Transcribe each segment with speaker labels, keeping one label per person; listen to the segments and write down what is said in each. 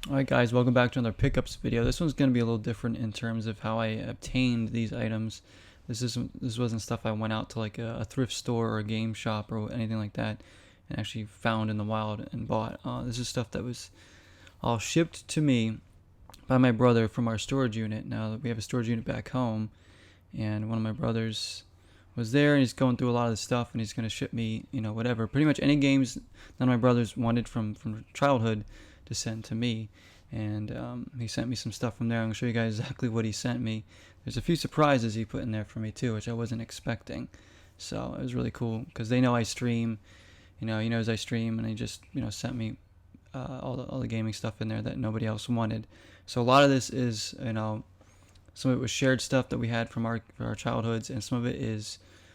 Speaker 1: Alright guys, welcome back to another pickups video. This one's going to be a little different in terms of how I obtained these items. This wasn't stuff I went out to like a thrift store or a game shop or anything like that and actually found in the wild and bought. This is stuff that was all shipped to me by my brother from our storage unit. Now we have a storage unit back home, and one of my brothers was there and he's going through a lot of the stuff and he's going to ship me, whatever. Pretty much any games none of my brothers wanted from childhood to send to me. And he sent me some stuff from there. I'm going to show you guys exactly what he sent me. There's a few surprises he put in there for me too, which I wasn't expecting. So it was really cool because they know I stream. He knows I stream, and he just sent me all the gaming stuff in there that nobody else wanted. So a lot of this is some of it was shared stuff that we had from our childhoods, and some of it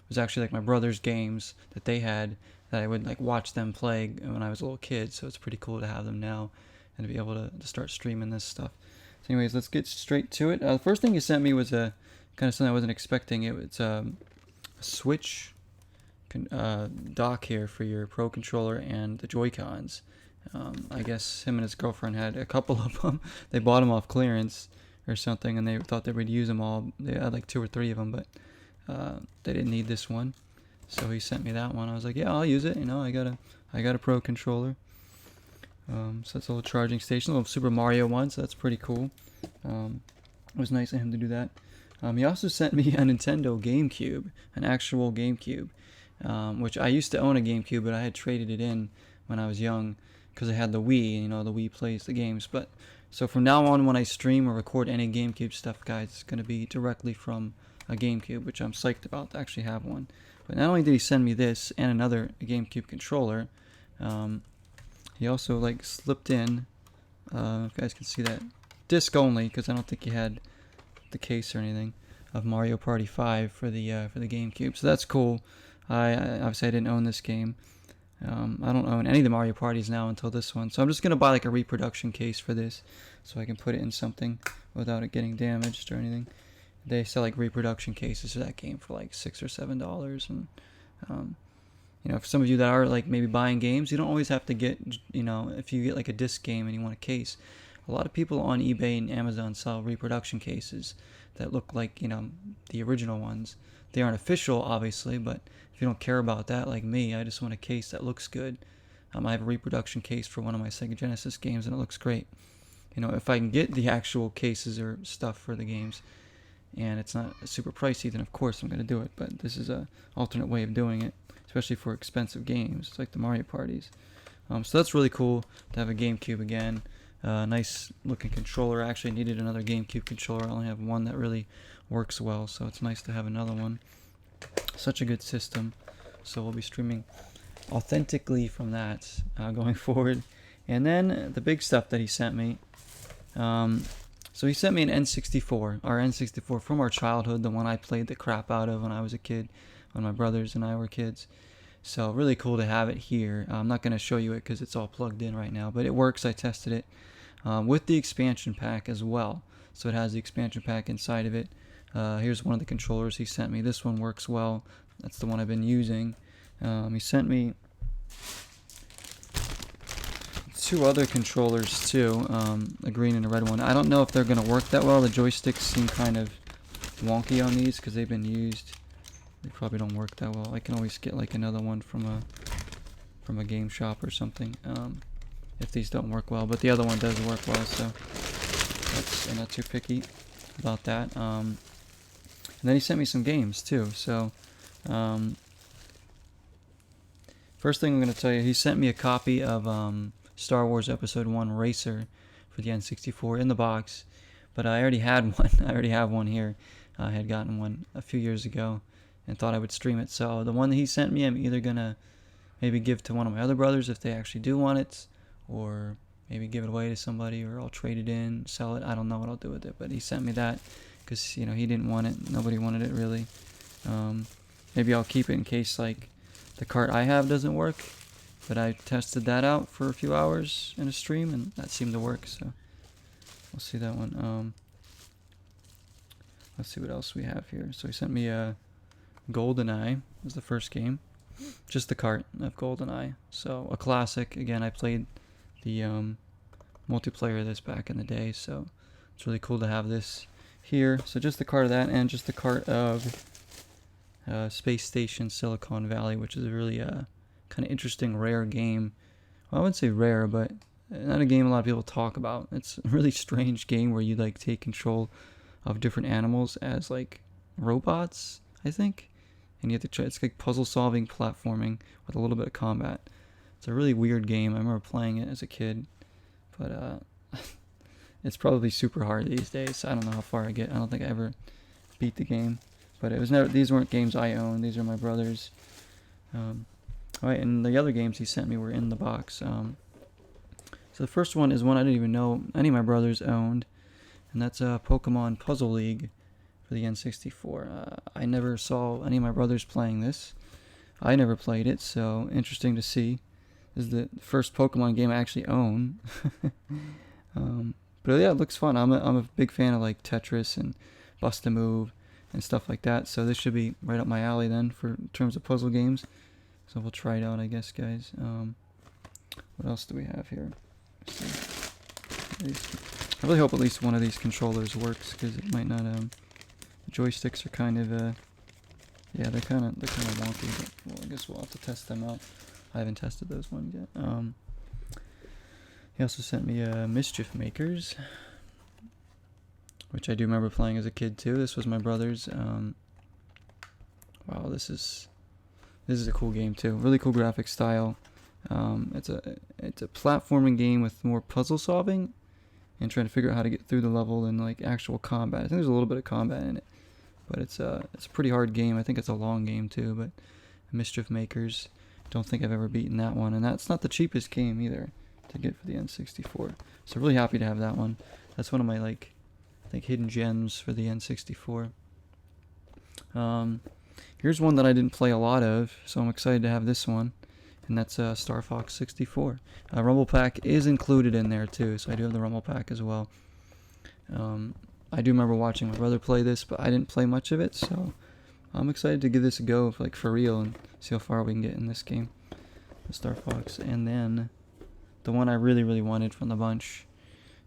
Speaker 1: was actually like my brother's games that they had that I would like watch them play when I was a little kid. So it's pretty cool to have them now and to be able to start streaming this stuff. So anyways, let's get straight to it. The first thing you sent me was a kind of something I wasn't expecting. It's a Switch dock here for your Pro controller and the Joy-Cons. I guess him and his girlfriend had a couple of them. They bought them off clearance or something, and they thought they would use them all. They had like 2 or 3 of them, but they didn't need this one. So he sent me that one. I was like, yeah, I'll use it. I got a Pro controller. So that's a little charging station, a little Super Mario one, so that's pretty cool. It was nice of him to do that. He also sent me a Nintendo Gamecube, an actual Gamecube, which I used to own a Gamecube, but I had traded it in when I was young because I had the Wii. The Wii plays the games. But so from now on, when I stream or record any Gamecube stuff, guys, it's going to be directly from a Gamecube, which I'm psyched about to actually have one. But not only did he send me this and another Gamecube controller, he also like slipped in, if you guys can see that, disc only, because I don't think he had the case or anything, of Mario Party 5 for the Gamecube. So that's cool. I obviously I didn't own this game. I don't own any of the Mario Parties now until this one. So I'm just going to buy like a reproduction case for this so I can put it in something without it getting damaged or anything. They sell like reproduction cases for that game for like $6 or $7. And for some of you that are like maybe buying games, you don't always have to get, if you get like a disc game and you want a case. A lot of people on eBay and Amazon sell reproduction cases that look like, the original ones. They aren't official, obviously, but if you don't care about that like me, I just want a case that looks good. I have a reproduction case for one of my Sega Genesis games, and it looks great. If I can get the actual cases or stuff for the games, and it's not super pricey, then of course I'm going to do it. But this is a alternate way of doing it, especially for expensive games. It's like the Mario Parties. So that's really cool to have a GameCube again. Nice looking controller. I actually needed another GameCube controller. I only have one that really works well, so it's nice to have another one. Such a good system. So we'll be streaming authentically from that going forward. And then the big stuff that he sent me. So he sent me an N64, our N64 from our childhood, the one I played the crap out of when I was a kid, when my brothers and I were kids. So really cool to have it here. I'm not going to show you it because it's all plugged in right now, but it works. I tested it with the expansion pack as well. So it has the expansion pack inside of it. Here's one of the controllers he sent me. This one works well. That's the one I've been using. He sent me 2 other controllers too, a green and a red one. I don't know if they're going to work that well. The joysticks seem kind of wonky on these because they've been used. They probably don't work that well. I can always get like another one from a game shop or something if these don't work well. But the other one does work well, so I'm not too picky about that. And then he sent me some games too. So first thing I'm going to tell you, he sent me a copy of Star Wars Episode 1 Racer for the N64 in the box. But I already had one. I already have one here. I had gotten one a few years ago and thought I would stream it. So the one that he sent me, I'm either going to maybe give to one of my other brothers if they actually do want it, or maybe give it away to somebody, or I'll trade it in, sell it. I don't know what I'll do with it, but he sent me that because, he didn't want it. Nobody wanted it really. Maybe I'll keep it in case like the cart I have doesn't work, but I tested that out for a few hours in a stream and that seemed to work, so we'll see that one. Let's see what else we have here. So he sent me a GoldenEye was the first game, just the cart of GoldenEye. So a classic. Again, I played the multiplayer of this back in the day, so it's really cool to have this here. So just the cart of that, and just the cart of Space Station Silicon Valley, which is a really kind of interesting, rare game. Well, I wouldn't say rare, but not a game a lot of people talk about. It's a really strange game where you like take control of different animals as like robots, I think, and you have to try. It's like puzzle solving, platforming with a little bit of combat. It's a really weird game. I remember playing it as a kid, but it's probably super hard these days. I don't know how far I get. I don't think I ever beat the game, but it was never. These weren't games I owned. These are my brother's. Alright, and the other games he sent me were in the box. So the first one is one I didn't even know any of my brothers owned, and that's Pokemon Puzzle League for the N64. I never saw any of my brothers playing this. I never played it, so interesting to see. This is the first Pokemon game I actually own. But yeah, it looks fun. I'm a big fan of like Tetris and Bust a Move and stuff like that, so this should be right up my alley then for in terms of puzzle games. So we'll try it out, I guess, guys. What else do we have here? I really hope at least one of these controllers works, because it might not. The joysticks are kind of yeah, they're kind of wonky. But well, I guess we'll have to test them out. I haven't tested those ones yet. He also sent me Mischief Makers, which I do remember playing as a kid too. This was my brother's. Wow, this is a cool game too. Really cool graphic style. It's a platforming game with more puzzle solving and trying to figure out how to get through the level and like actual combat. I think there's a little bit of combat in it, but it's a pretty hard game. I think it's a long game too. But Mischief Makers, don't think I've ever beaten that one, and that's not the cheapest game either to get for the N64. So really happy to have that one. That's one of my I think hidden gems for the N64. Here's one that I didn't play a lot of, so I'm excited to have this one, and that's Star Fox 64. Rumble Pack is included in there too, so I do have the Rumble Pack as well. I do remember watching my brother play this, but I didn't play much of it, so I'm excited to give this a go, for real, and see how far we can get in this game, the Star Fox. And then the one I really, really wanted from the bunch,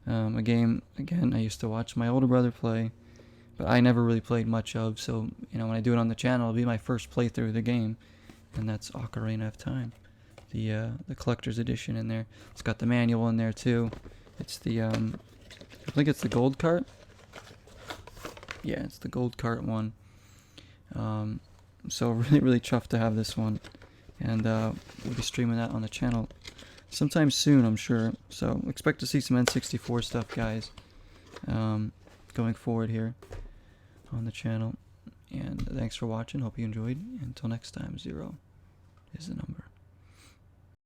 Speaker 1: a game, again, I used to watch my older brother play, but I never really played much of, so, when I do it on the channel, it'll be my first playthrough of the game, and that's Ocarina of Time, the collector's edition in there. It's got the manual in there, too. It's the, I think it's the gold cart? Yeah, it's the gold cart one. So really, really chuffed to have this one, and we'll be streaming that on the channel sometime soon, I'm sure. So expect to see some N64 stuff, guys, going forward here on the channel. And thanks for watching. Hope you enjoyed. Until next time, 0 is the number.